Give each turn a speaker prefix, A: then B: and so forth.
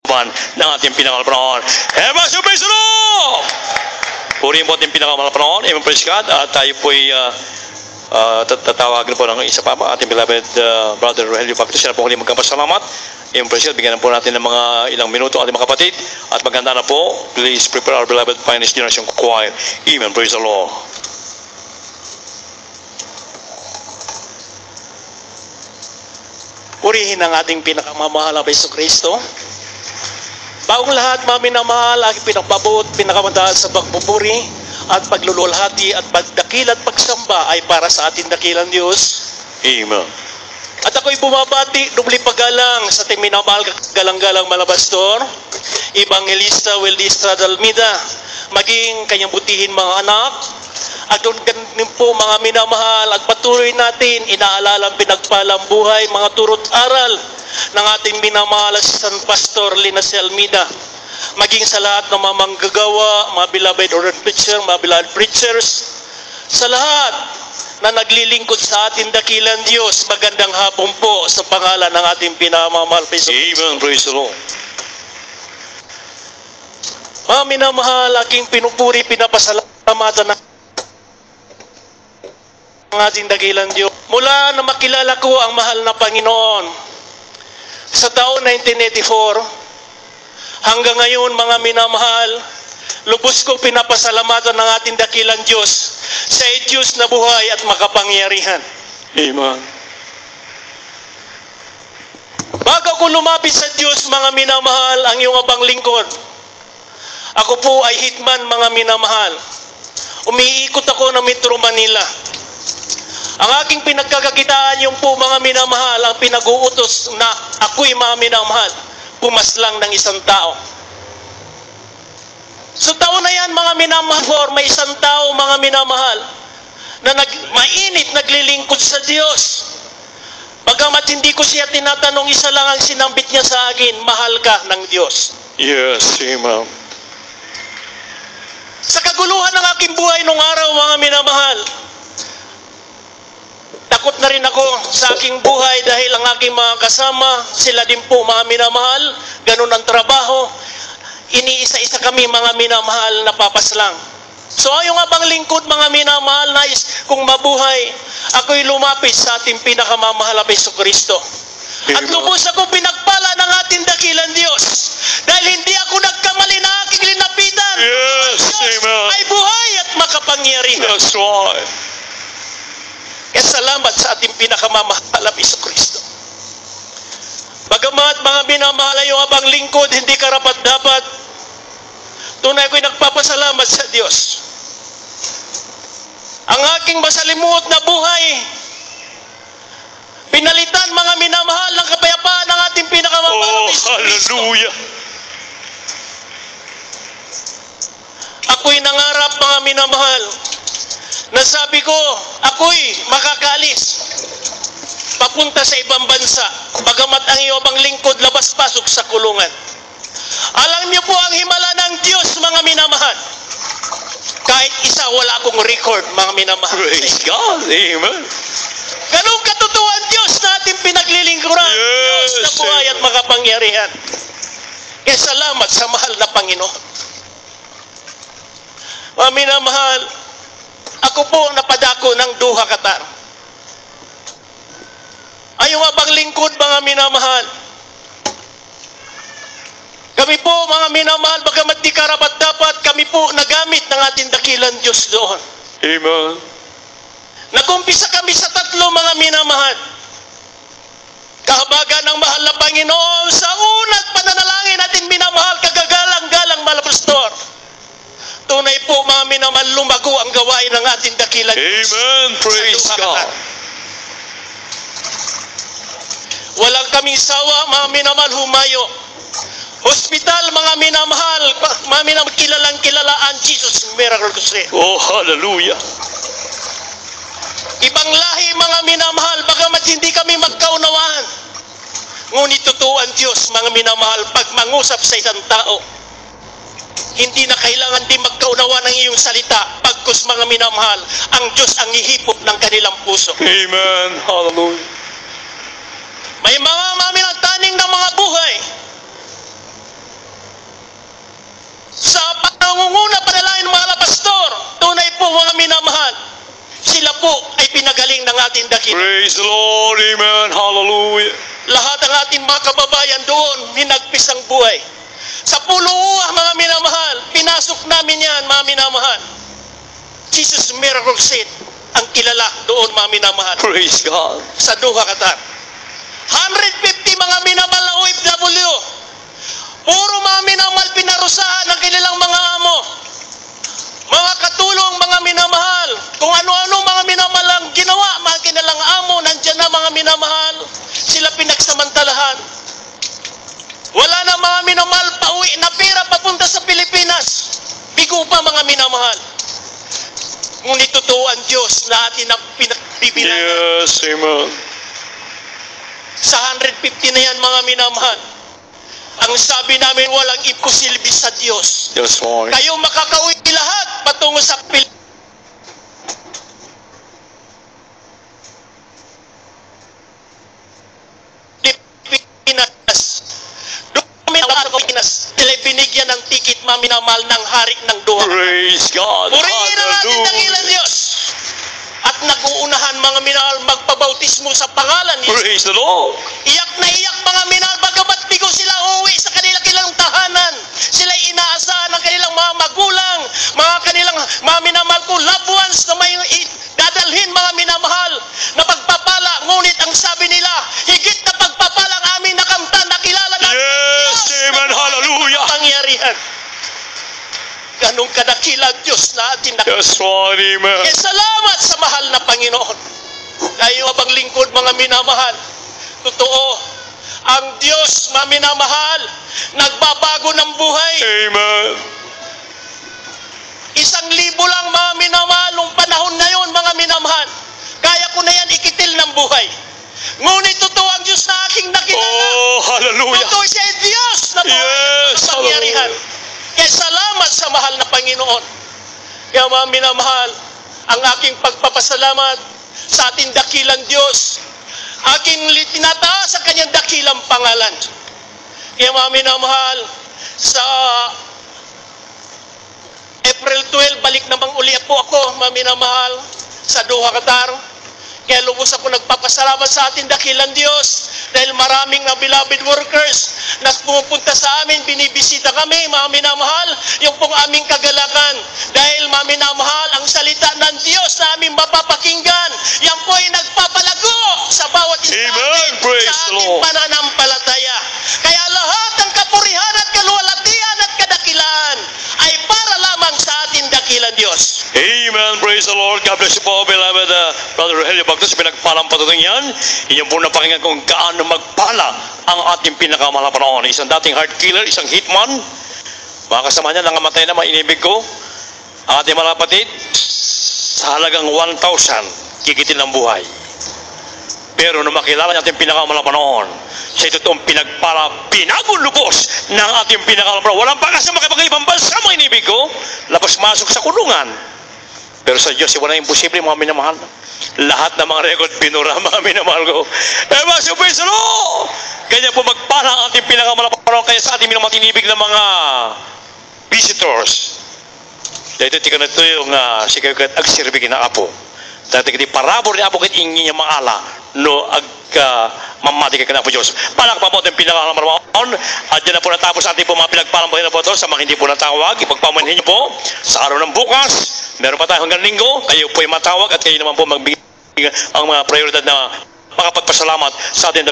A: ng ating pinakamalapanaon. Emas yung praise the Lord! Purihin po ating pinakamalapanaon. Amen, praise God. At tayo po'y tatawagin po ng isa pa ating beloved brother Rogelio Papito. Siya na po huli magkapasalamat. Amen, praise God. Bigyan na po natin ng mga ilang minuto ating mga kapatid. At maganda na po, please prepare our beloved finest generation choir. Amen, praise the Lord.
B: Purihin ang ating pinakamamahal na Hesus Kristo. Bagong lahat, mga minamahal, aking pinagpabuot, pinakamandahal sa pagpupuri at paglululhati at pagdakil at pagsamba ay para sa ating dakilang Diyos.
A: Amen.
B: At ako'y bumabati, dubli pagalang sa ating minamahal galang-galang malabastor, Evangelista Weldistra Dalmida, maging kanyang butihin mga anak, at doon ganin po mga minamahal at patuloy natin inaalala ang pinagpalang buhay, mga turot aral ng ating minamahal sa San Pastor Linas Almeida. Maging sa lahat ng mga manggagawa, mga beloved ordained preacher, mga beloved preachers, sa lahat na naglilingkod sa ating dakilang Diyos, magandang hapon po sa pangalan ng ating pinamamahal.
A: Amen, praise the Lord.
B: Mga minamahal, aking pinupuri, pinapasalamatan ang ating dakilang Diyos. Mula na makilala ko ang mahal na Panginoon sa taon 1984 hanggang ngayon, mga minamahal, lubos ko pinapasalamatan ng ating dakilang Diyos sa Diyos na buhay at makapangyarihan.
A: Amen.
B: Bago ko lumapit sa Diyos, mga minamahal, ang iyong abang lingkod, ako po ay hitman, mga minamahal. Umiikot ako ng Metro Manila. Ang aking pinagkakakitaan yung po, mga minamahal, ang pinag-uutos na ako'y, mga minamahal, pumaslang ng isang tao. So taon na yan, mga minamahal, may isang tao, mga minamahal, na mainit naglilingkod sa Diyos. Bagamat hindi ko siya tinatanong, isa lang ang sinambit niya sa akin, mahal ka ng Diyos.
A: Yes, amen.
B: Sa kaguluhan ng aking buhay nung araw, mga minamahal, takot na rin ako sa aking buhay dahil ang aking mga kasama, sila din po, mga minamahal, ganun ang trabaho. Iniisa-isa kami, mga minamahal, na papaslang. So yung abang lingkod, mga minamahal, nais kung mabuhay, ako'y lumapit sa ating pinakamamahal na Hesus Kristo. At lubos ako pinagpala ng ating dakilang Diyos. Dahil hindi ako nagkamali na aking linapitan.
A: Yes, amen.
B: Ay buhay at makapangyarihan.
A: That's right.
B: Kaya salamat sa ating pinakamamahal na Hesus Kristo. Bagamat, mga minamahal, yung abang lingkod, hindi karapat-dapat, tunay ko'y nagpapasalamat sa Diyos. Ang aking masalimuot na buhay, pinalitan, mga minamahal, ng kapayapaan ng ating pinakamamahal na Hesus Kristo.
A: Hallelujah.
B: Ako'y nangarap, mga minamahal, na sabi ko, ako'y makakalis papunta sa ibang bansa, bagamat ang iyong abang lingkod labas-pasok sa kulungan. Alam niyo po ang himala ng Diyos, mga minamahal. Kahit isa, wala akong record, mga minamahal.
A: Praise God. Amen.
B: Ganun katotoo ang Diyos na ating pinaglilingkuran.
A: Yes,
B: Diyos na buhay at makapangyarihan. Kaya salamat sa mahal na Panginoon. Mga minamahal, ako po napadako ng duha katar. Ay yung abang lingkod, mga minamahal. Kami po, mga minamahal, bagamat di karapat-dapat, kami po nagamit ng ating dakilang Diyos doon.
A: Amen.
B: Nagumpisa kami sa 3, mga minamahal. Kahabagan ng mahal na Panginoon sa unang pananalangin natin, minamahal, kagagalang-galang malapastor. Tunay po, mga minamahal, lumago ang gawain ng ating dakilang Diyos.
A: Amen. Praise God.
B: Walang kaming sawa, mga minamahal, humayo. Hospital, mga minamahal, kilalang kilala ang Jesus Miracle Crusade.
A: Oh, hallelujah.
B: Ibang lahi, mga minamahal, bagamat hindi kami magkaunawaan. Ngunit totoo ang Diyos, mga minamahal, pag mangusap sa isang tao, hindi na kailangan din magkaunawaan ng iyong salita. Pagkus, mga minamahal, ang Diyos ang ihipot ng kanilang puso.
A: Amen. Hallelujah.
B: May mga minataning ng mga buhay mga minamahal, sila po ay pinagaling ng ating dakila.
A: Praise the Lord. Amen. Hallelujah.
B: Lahat ng ating mga kababayan doon, hinagpis ang buhay. Sa Puluwa, mga minamahal, pinasok namin yan, mga minamahal. Jesus Miracle Seat ang kilala doon, mga minamahal.
A: Praise God.
B: Sa Doha, Qatar. 150 mga minamahal na OFW. Puro mga minamahal pinarusahan ng kanilang mga amo. Mga katulong, mga minamahal. Kung ano-ano mga minamahal ang ginawa, mga kanilang amo, nandyan na mga minamahal. Sila pinagsamantalahan. Wala na mga minamahal pauwi na pera papunta sa Pilipinas. Bigo pa mga minamahal. Ngunit totoo ang Diyos na atin ang pinagbibilangan.
A: Yes, amen.
B: Sa 150 na yan mga minamahal. Ang sabi namin, walang imposible sa Diyos.
A: Yes, Lord.
B: Kayo makakauwi lahat patungo sa Pilipinas. Binigyan ng tikit maminamal ng hari ng Doha.
A: Praise God.
B: Purihin na natin ang
A: Hallelujah.
B: ilang Diyos. At nag-uunahan mga minahal magpabautismo sa pangalan ni Jesus.
A: Praise the Lord.
B: Iyak na iyak mga minahal bagamat bigo sila uuwi sa kanilang tahanan. Sila inaasahan ng kanilang mga magulang, mga kanilang mga minamahal ko loved ones na may dadalhin mga minamahal na pagpapala. Ngunit ang sabi nila, higit na pagpapala ang aming nakamtan, nakilala natin.
A: Yes, amen. Hallelujah.
B: Pangyarihan. Ganong kadakila Diyos na atin nakilala.
A: Yes, Lord. Amen.
B: Kaya salamat sa mahal na Panginoon. Tayo abang lingkod mga minamahal. Totoo, ang Diyos maminamahal, nagbabago ng buhay.
A: Amen.
B: 1,000 lang mga minamahal nung panahon na yon mga minamahal. Kaya ko na yan ikitil ng buhay. Ngunit totoo ang Diyos na aking nakilala.
A: Oh, hallelujah.
B: Totoo siya ay Diyos na buhay
A: Yes,
B: at pangyarihan. Kaya salamat sa mahal na Panginoon. Kaya mga minamahal, ang aking pagpapasalamat sa ating dakilang Diyos, aking tinataas sa kanyang dakilang pangalan. Kaya mga minamahal, sa April 12, balik namang uli po ako, mga minamahal, sa Doha, Qatar. Kaya lubos ako nagpapasalamat sa ating dakilang Diyos dahil maraming na beloved workers na pumupunta sa amin, binibisita kami, mga minamahal, yung pong aming kagalakan. Dahil mga minamahal, ang salita ng Diyos na aming mapapakinggan, yan po ay nagpapalago sa bawat isa
A: Amen.
B: natin
A: Praise
B: sa
A: the
B: ating
A: Lord.
B: pananampalataya. Kaya lahat ng kapurihan at kaluwalhatian at kadakilaan ay para lamang sa ating dakilang Diyos.
A: Amen. Praise the Lord. God bless you po, beloved Brother Rogelio Bagdos. Pinagpalang patuloy yan. Inyong po napakinggan kung gaano magpala ang ating pinakamahal na panahon. Isang dating heart killer, isang hitman. Mga kasama niya, nangamatay na mga inibig ko. Ang ating mga kapatid, sa halagang 1,000, kikitin ng buhay. Pero nung makilala niya ating pinakamahal na panahon, sa totoong pinagpala, pinagulubos ng ating pinakamahal na panahon. Walang pag-asa makipag-ibang bansa mga inibig ko. Labas-masok sa kulungan. Pero sa Diyos, wala imposible mga minamahal. Lahat ng mga record pinura mga minamahal ko. Ewa si Pesaro! Ganyan po magpala ang ating pinakamahal na panahon. Kaya sa ating minamahal tinibig ng mga visitors. Dahil ito tika na ito yung sigagat agsirbikin na apo. Dahil tika di parabor ni apo kit ingi niya maala no mamati ka na po Diyos. Palak pa po ito yung pinakamalamaon. At dyan na po natapos ating po mga pinagpalang na po ito. Sa mga hindi po natawag, ipagpamanhin niyo po sa araw ng bukas. Meron pa tayo hanggang linggo. Kayo po ay matawag at kayo naman po magbigay ang mga prioridad na makapagpasalamat sa ating